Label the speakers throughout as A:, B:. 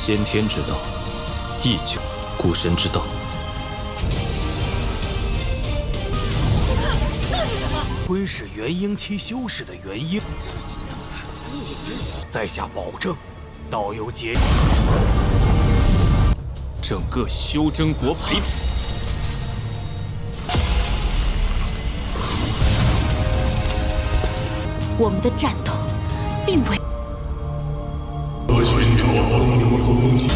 A: 先天之道，亦久古神之道。
B: 吞噬元婴期修士的元婴，在下保证，道友解。
A: 整个修真国赔。
C: 我们的战斗，并未。
D: 我寻找风流踪迹。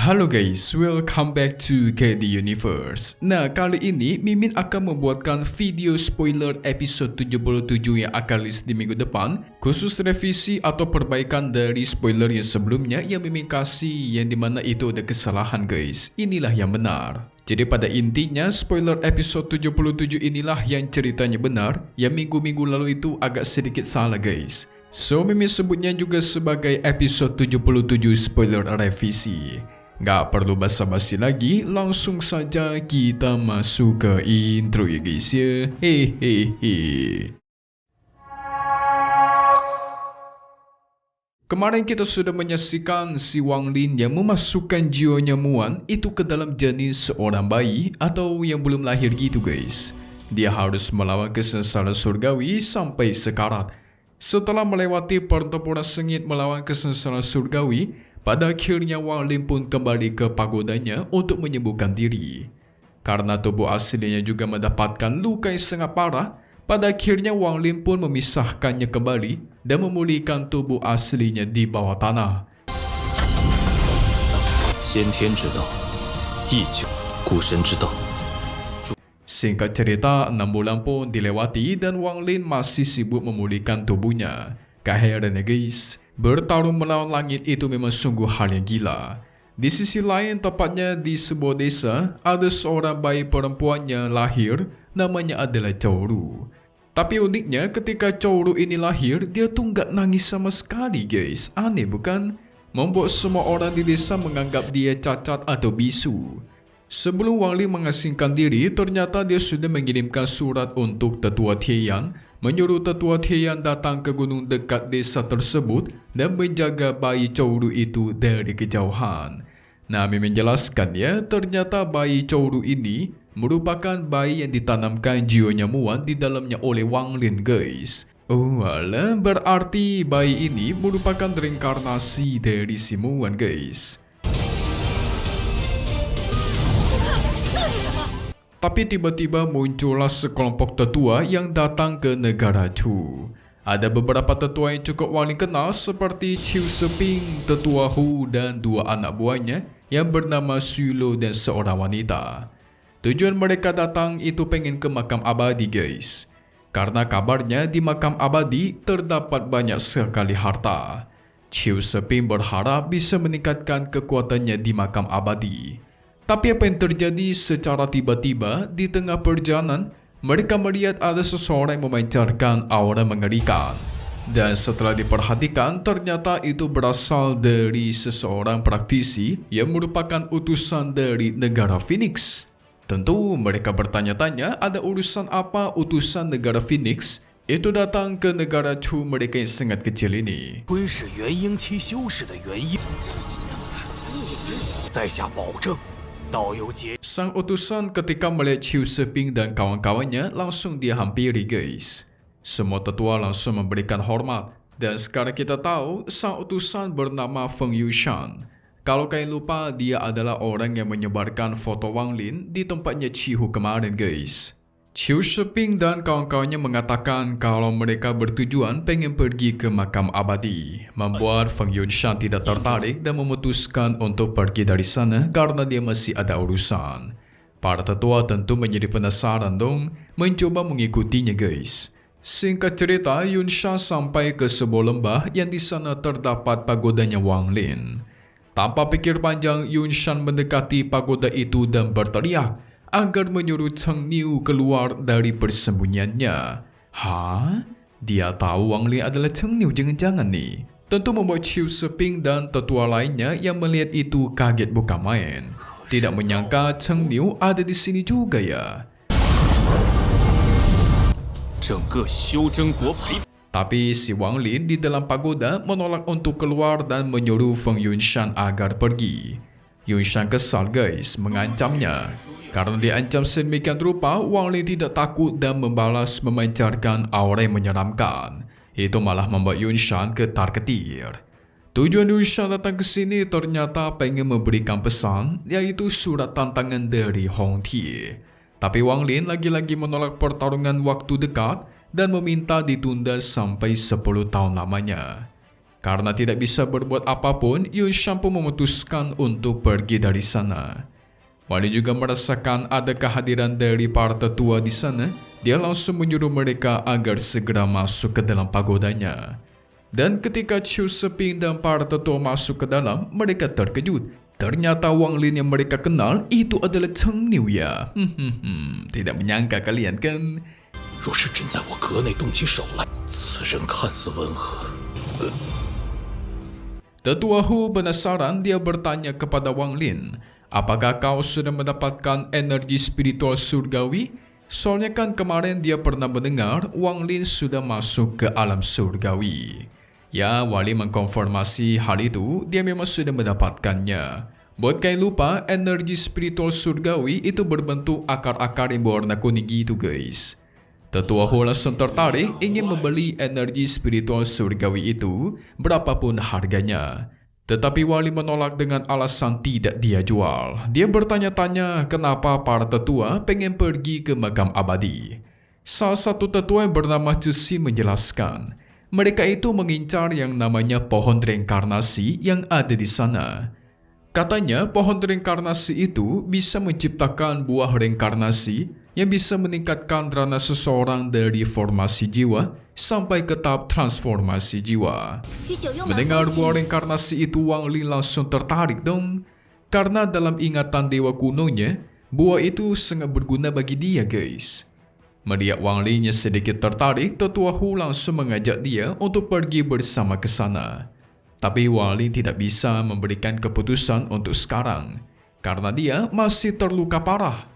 E: Halo guys, welcome back to KD Universe. Nah, kali ini Mimin akan membuatkan video spoiler episode 77 yang akan rilis di minggu depan, khusus revisi atau perbaikan dari spoiler yang sebelumnya yang Mimin kasih, yang dimana itu ada kesalahan guys. Inilah yang benar. Jadi pada intinya spoiler episode 77 inilah yang ceritanya benar, yang minggu-minggu lalu itu agak sedikit salah guys. So Mimin sebutnya juga sebagai episode 77 spoiler revisi. Gak perlu basa-basi lagi, langsung saja kita masuk ke intro ya guys ya. Hehehe. Kemarin kita sudah menyaksikan si Wang Lin yang memasukkan jiwanya Muan itu ke dalam janin seorang bayi atau yang belum lahir gitu guys. Dia harus melawan kesengsaraan surgawi sampai sekarat. Setelah melewati pertempuran sengit melawan kesengsaraan surgawi, pada akhirnya Wang Lin pun kembali ke pagodanya untuk menyembuhkan diri. Karena tubuh aslinya juga mendapatkan luka yang sangat parah, pada akhirnya Wang Lin pun memisahkannya kembali dan memulihkan tubuh aslinya di bawah tanah.
A: 先天之道，亦久古神之道。
E: Singkat cerita, 6 bulan pun dilewati dan Wang Lin masih sibuk memulihkan tubuhnya. Gak heran ya guys, bertarung melawan langit itu memang sungguh hal yang gila. Di sisi lain, tepatnya di sebuah desa, ada seorang bayi perempuan yang lahir, namanya adalah Chouru. Tapi uniknya ketika Chouru ini lahir, dia tuh gak nangis sama sekali guys. Aneh bukan? Membuat semua orang di desa menganggap dia cacat atau bisu. Sebelum Wang Lin mengasingkan diri, ternyata dia sudah mengirimkan surat untuk Tetua Tian, menyuruh Tetua Tian datang ke gunung dekat desa tersebut dan menjaga bayi Chouru itu dari kejauhan. Nah, Mimin menjelaskan ya, ternyata bayi Chouru ini merupakan bayi yang ditanamkan jiwanya Muan di dalamnya oleh Wang Lin guys. Oh alah, berarti bayi ini merupakan reinkarnasi dari si Muan guys. Tapi tiba-tiba muncullah sekelompok tetua yang datang ke negara Chu. Ada beberapa tetua yang cukup Wang Lin kenal seperti Qiu Seping, Tetua Hu dan 2 anak buahnya yang bernama Sulo dan seorang wanita. Tujuan mereka datang itu pengen ke makam abadi guys. Karena kabarnya di makam abadi terdapat banyak sekali harta. Qiu Seping berharap bisa meningkatkan kekuatannya di makam abadi. Tapi apa yang terjadi secara tiba-tiba di tengah perjalanan, mereka melihat ada seseorang yang memancarkan aura mengerikan. Dan setelah diperhatikan, ternyata itu berasal dari seseorang praktisi yang merupakan utusan dari negara Phoenix. Tentu mereka bertanya-tanya ada urusan apa utusan negara Phoenix itu datang ke negara Chu mereka yang sangat kecil ini.
B: 吞噬元婴期修士的元婴，在下保证。
E: Sang utusan ketika melihat Qiu Seping dan kawan-kawannya langsung dia hampiri guys. Semua tetua langsung memberikan hormat. Dan sekarang kita tahu sang utusan bernama Feng Yushan. Kalau kalian lupa, dia adalah orang yang menyebarkan foto Wang Lin di tempatnya Qihu kemarin guys. Qiu Seping dan kawan-kawannya mengatakan kalau mereka bertujuan pengen pergi ke makam abadi, membuat Feng Yushan tidak tertarik dan memutuskan untuk pergi dari sana karena dia masih ada urusan. Para tetua tentu menjadi penasaran dong, mencoba mengikutinya guys. Singkat cerita, Yunshan sampai ke sebuah lembah yang di sana terdapat pagodanya Wang Lin. Tanpa pikir panjang, Yunshan mendekati pagoda itu dan berteriak agar menyuruh Cheng Niu keluar dari persembunyiannya. Hah? Dia tahu Wang Lin adalah Cheng Niu jangan-jangan nih. Tentu membuat Qiu Seping dan tetua lainnya yang melihat itu kaget bukan main. Tidak menyangka Cheng Niu ada di sini juga ya.
B: 整个修真国陪。
E: Tapi si Wang Lin di dalam pagoda menolak untuk keluar dan menyuruh Feng Yunshan agar pergi. Yunshan kesal guys, mengancamnya. Karena diancam sedemikian rupa, Wang Lin tidak takut dan membalas memancarkan aura yang menyeramkan. Itu malah membuat Yunshan ketar-ketir. Tujuan Yunshan datang ke sini ternyata pengen memberikan pesan, yaitu surat tantangan dari Hong Tie. Tapi Wang Lin lagi-lagi menolak pertarungan waktu dekat dan meminta ditunda sampai 10 tahun lamanya. Karena tidak bisa berbuat apapun, Yunshan pun memutuskan untuk pergi dari sana. Wang Lin juga merasakan ada kehadiran dari para tetua di sana. Dia langsung menyuruh mereka agar segera masuk ke dalam pagodanya. Dan ketika Chu Seping dan para tetua masuk ke dalam, mereka terkejut. Ternyata Wang Lin yang mereka kenal itu adalah Cheng Niu ya. Tidak menyangka kalian kan?
A: 若是真在我阁内动起手来，此人看似温和。
E: Tetua Hu penasaran, dia bertanya kepada Wang Lin, apakah kau sudah mendapatkan energi spiritual surgawi? Soalnya kan kemarin dia pernah mendengar Wang Lin sudah masuk ke alam surgawi. Ya, Wang Lin mengkonfirmasi hal itu, dia memang sudah mendapatkannya. Buat kalian lupa, energi spiritual surgawi itu berbentuk akar-akar yang berwarna kuning gitu guys. Tetua Hu langsung tertarik ingin membeli energi spiritual surgawi itu berapapun harganya. Tetapi Wali menolak dengan alasan tidak dia jual. Dia bertanya-tanya kenapa para tetua pengen pergi ke makam abadi. Salah satu tetua yang bernama Cusi menjelaskan, mereka itu mengincar yang namanya pohon reinkarnasi yang ada di sana. Katanya pohon reinkarnasi itu bisa menciptakan buah reinkarnasi yang bisa meningkatkan derajat seseorang dari formasi jiwa sampai ke tahap transformasi jiwa. Mendengar buah reinkarnasi itu, Wang Lin langsung tertarik dong. Karena dalam ingatan dewa kunonya, buah itu sangat berguna bagi dia guys. Melihat Wang Lin yang sedikit tertarik, Tetua Hu langsung mengajak dia untuk pergi bersama ke sana. Tapi Wang Lin tidak bisa memberikan keputusan untuk sekarang, karena dia masih terluka parah.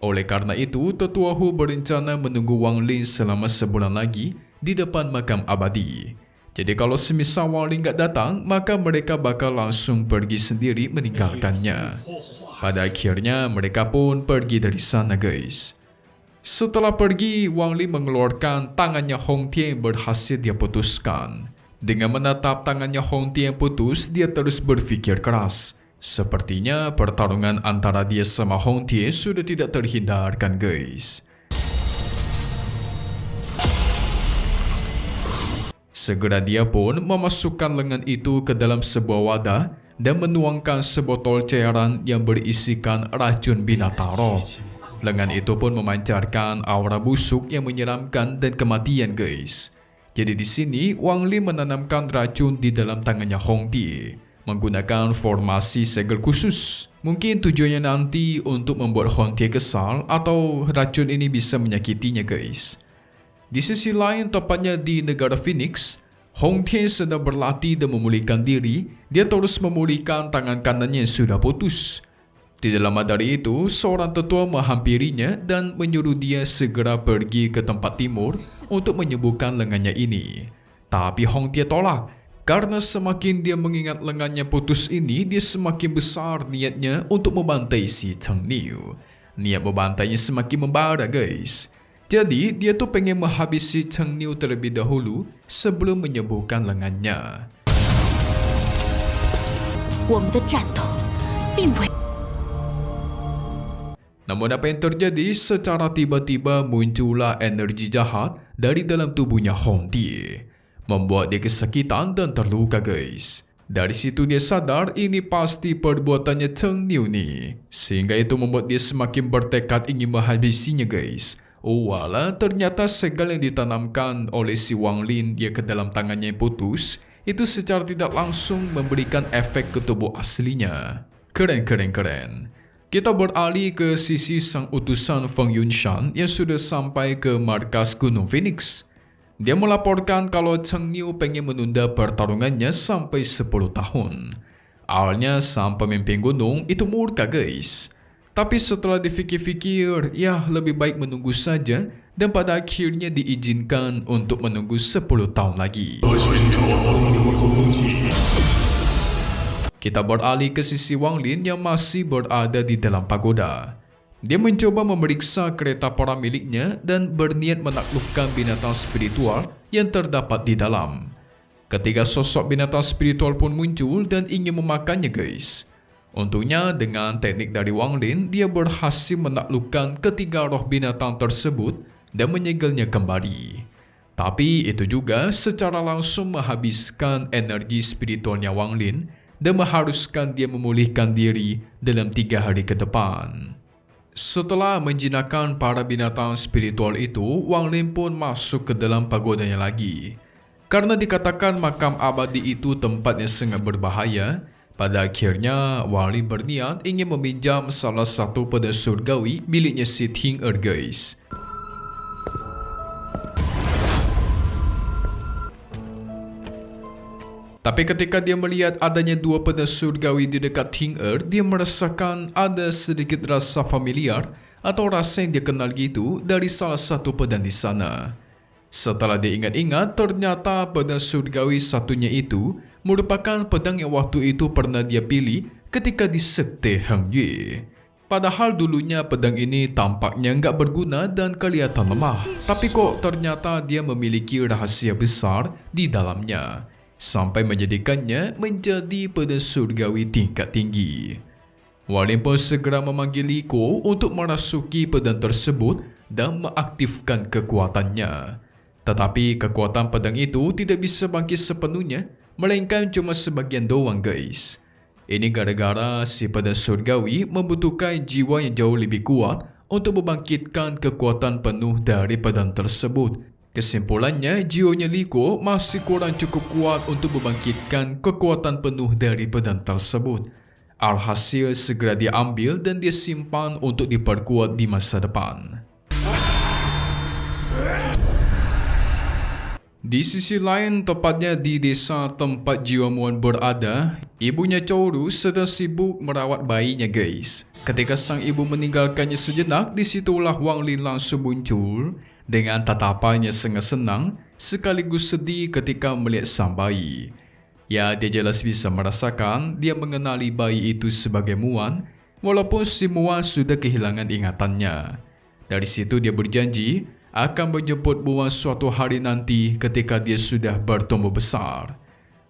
E: Oleh karena itu, Tetua Hu berencana menunggu Wang Lin selama sebulan lagi di depan makam abadi. Jadi kalau semisal Wang Lin gak datang, maka mereka bakal langsung pergi sendiri meninggalkannya. Pada akhirnya, mereka pun pergi dari sana guys. Setelah pergi, Wang Lin mengeluarkan tangannya Hong Tie yang berhasil dia putuskan. Dengan menatap tangannya Hong Tie yang putus, dia terus berpikir keras. Sepertinya pertarungan antara dia sama Hong Tie sudah tidak terhindarkan guys. Segera dia pun memasukkan lengan itu ke dalam sebuah wadah dan menuangkan sebotol cairan yang berisikan racun binatang roh. Lengan itu pun memancarkan aura busuk yang menyeramkan dan kematian guys. Jadi di sini Wang Lin menanamkan racun di dalam tangannya Hong Tie menggunakan formasi segel khusus. Mungkin tujuannya nanti untuk membuat Hong Tie kesal atau racun ini bisa menyakitinya guys. Di sisi lain, tepatnya di negara Phoenix, Hong Tie sedang berlatih dan memulihkan diri. Dia terus memulihkan tangan kanannya yang sudah putus. Tidak lama dari itu, seorang tetua menghampirinya dan menyuruh dia segera pergi ke tempat timur untuk menyembuhkan lengannya ini. Tapi Hong Tie tolak, karena semakin dia mengingat lengannya putus ini, dia semakin besar niatnya untuk membantai si Cheng Niu. Niat membantainya semakin membara guys. Jadi dia tuh pengen menghabisi Cheng Niu terlebih dahulu sebelum menyembuhkan lengannya.
C: 我们的战斗并未。
E: Namun apa yang terjadi? Secara tiba-tiba muncullah energi jahat dari dalam tubuhnya Hong Tie, membuat dia kesakitan dan terluka guys. Dari situ dia sadar ini pasti perbuatannya Cheng Niu nih, sehingga itu membuat dia semakin bertekad ingin menghabisinya guys. Oh wala, ternyata segel yang ditanamkan oleh si Wang Lin dia ke dalam tangannya yang putus, itu secara tidak langsung memberikan efek ke tubuh aslinya. Keren. Kita beralih ke sisi sang utusan Feng Yunshan yang sudah sampai ke markas Gunung Phoenix. Dia melaporkan kalau Cheng Niu pengen menunda pertarungannya sampai 10 tahun. Awalnya sang pemimpin gunung itu murka guys. Tapi setelah difikir-fikir, ya lebih baik menunggu saja dan pada akhirnya diizinkan untuk menunggu 10 tahun lagi.
D: 和寻找风流踪迹。
E: Kita beralih ke sisi Wang Lin yang masih berada di dalam pagoda. Dia mencoba memeriksa kereta para miliknya dan berniat menaklukkan binatang spiritual yang terdapat di dalam. Ketiga sosok binatang spiritual pun muncul dan ingin memakannya guys. Untungnya dengan teknik dari Wang Lin, dia berhasil menaklukkan ketiga roh binatang tersebut dan menyegelnya kembali. Tapi itu juga secara langsung menghabiskan energi spiritualnya Wang Lin dan mengharuskan dia memulihkan diri dalam 3 hari ke depan. Setelah menjinakkan para binatang spiritual itu, Wang Lin pun masuk ke dalam pagodanya lagi. Karena dikatakan makam abadi itu tempat yang sangat berbahaya, pada akhirnya Wang Lin berniat ingin meminjam salah satu pedang surgawi miliknya si Ting Er guys. Tapi ketika dia melihat adanya 2 pedang surgawi di dekat Ting Er, dia merasakan ada sedikit rasa familiar atau rasa yang dia kenal gitu dari salah satu pedang di sana. Setelah diingat-ingat, ternyata pedang surgawi satunya itu merupakan pedang yang waktu itu pernah dia pilih ketika di Sekte Heng Yue. Padahal dulunya pedang ini tampaknya nggak berguna dan kelihatan lemah, tapi kok ternyata dia memiliki rahasia besar di dalamnya, sampai menjadikannya menjadi pedang surgawi tingkat tinggi. Wang Lin pun segera memanggil Li Ko untuk merasuki pedang tersebut dan mengaktifkan kekuatannya. Tetapi kekuatan pedang itu tidak bisa bangkit sepenuhnya, melainkan cuma sebagian doang guys. Ini gara-gara si pedang surgawi membutuhkan jiwa yang jauh lebih kuat untuk membangkitkan kekuatan penuh dari pedang tersebut. Kesimpulannya, jiwanya Li Ko masih kurang cukup kuat untuk membangkitkan kekuatan penuh dari pedang tersebut. Alhasil segera diambil dan dia simpan untuk diperkuat di masa depan. Di sisi lain, tepatnya di desa tempat Jiwa Muan berada, ibunya Chow Ru sedang sibuk merawat bayinya guys. Ketika sang ibu meninggalkannya sejenak, disitulah Wang Lin langsung muncul dengan tatapannya sangat senang sekaligus sedih ketika melihat sang bayi. Ya, dia jelas bisa merasakan dia mengenali bayi itu sebagai Muan, walaupun si Muan sudah kehilangan ingatannya. Dari situ dia berjanji akan menjemput Muan suatu hari nanti ketika dia sudah bertumbuh besar.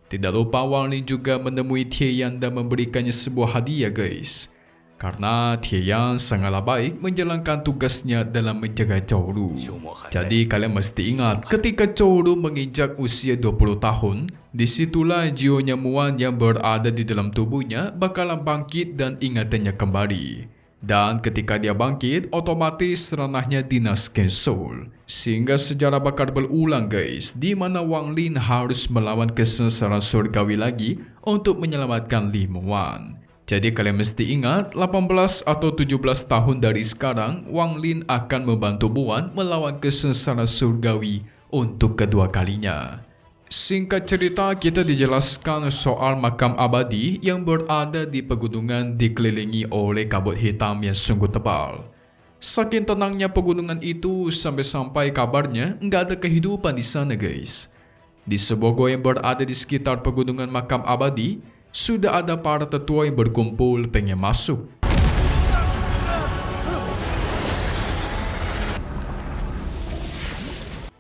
E: Tidak lupa Wang Lin juga menemui Tian dan memberikannya sebuah hadiah guys. Karena Tian sangatlah baik menjalankan tugasnya dalam menjaga Chow Ru. Jadi kalian mesti ingat ketika Chow Ru menginjak usia 20 tahun, disitulah jiwanya Muan yang berada di dalam tubuhnya bakalan bangkit dan ingatannya kembali. Dan ketika dia bangkit, otomatis ranahnya dinaskan Soul. Sehingga sejarah bakal berulang guys, di mana Wang Lin harus melawan kesengsaraan surgawi lagi untuk menyelamatkan Li Muan. Jadi kalian mesti ingat, 18 atau 17 tahun dari sekarang, Wang Lin akan membantu Muan melawan kesengsaraan surgawi untuk kedua kalinya. Singkat cerita, kita dijelaskan soal makam abadi yang berada di pegunungan dikelilingi oleh kabut hitam yang sungguh tebal. Saking tenangnya pegunungan itu sampai-sampai kabarnya nggak ada kehidupan di sana guys. Di sebuah gua yang berada di sekitar pegunungan makam abadi, sudah ada para tetua yang berkumpul pengen masuk.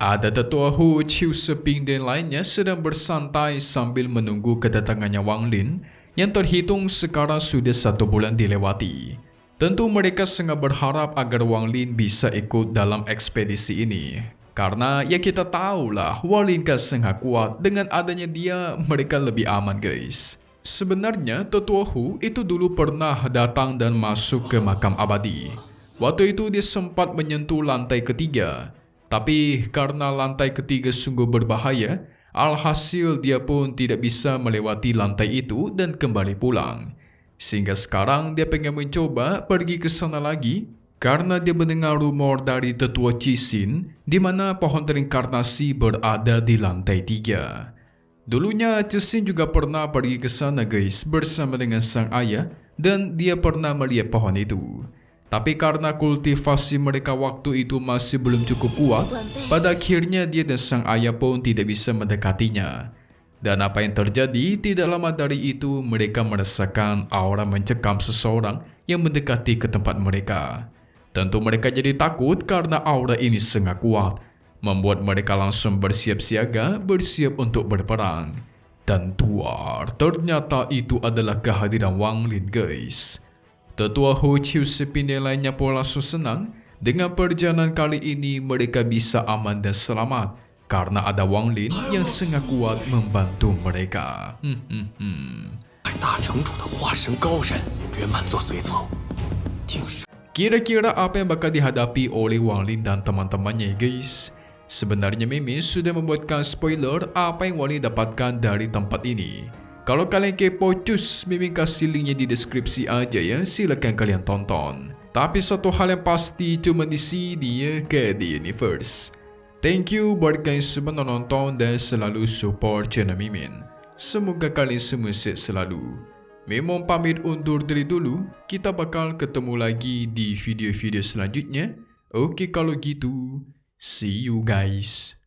E: Ada tetua Hu, Chiu Seping dan lainnya sedang bersantai sambil menunggu kedatangannya Wang Lin yang terhitung sekarang sudah 1 bulan dilewati. Tentu mereka sangat berharap agar Wang Lin bisa ikut dalam ekspedisi ini. Karena ya kita tahulah Wang Lin kan sangat kuat, dengan adanya dia mereka lebih aman guys. Sebenarnya tetua Hu itu dulu pernah datang dan masuk ke makam abadi. Waktu itu dia sempat menyentuh lantai ketiga. Tapi karena lantai ketiga sungguh berbahaya, alhasil dia pun tidak bisa melewati lantai itu dan kembali pulang. Sehingga sekarang dia pengen mencoba pergi ke sana lagi karena dia mendengar rumor dari tetua Cisin di mana pohon reinkarnasi berada di lantai 3. Dulunya Cixin juga pernah pergi ke sana guys bersama dengan sang ayah dan dia pernah melihat pohon itu. Tapi karena kultivasi mereka waktu itu masih belum cukup kuat, pada akhirnya dia dan sang ayah pun tidak bisa mendekatinya. Dan apa yang terjadi, tidak lama dari itu mereka merasakan aura mencekam seseorang yang mendekati ke tempat mereka. Tentu mereka jadi takut karena aura ini sangat kuat, membuat mereka langsung bersiap siaga, bersiap untuk berperang. Dan tuar, ternyata itu adalah kehadiran Wang Lin guys. Tetua Ho Chiu sepindah lainnya pun langsung senang. Dengan perjalanan kali ini mereka bisa aman dan selamat karena ada Wang Lin yang sangat kuat membantu mereka.
A: 大城主的化身高人，圆满做随从，定是。
E: Kira-kira apa yang bakal dihadapi oleh Wang Lin dan teman-temannya guys? Sebenarnya Mimin sudah membuatkan spoiler apa yang Wang Lin dapatkan dari tempat ini. Kalau kalian kepo cus, Mimin kasih linknya di deskripsi aja ya, silakan kalian tonton. Tapi satu hal yang pasti cuma di sini ya, ke The Universe. Thank you buat kalian semua nonton dan selalu support channel Mimin. Semoga kalian semua sehat selalu. Mimin pamit undur diri dulu, kita bakal ketemu lagi di video-video selanjutnya. Oke kalau gitu, see you guys.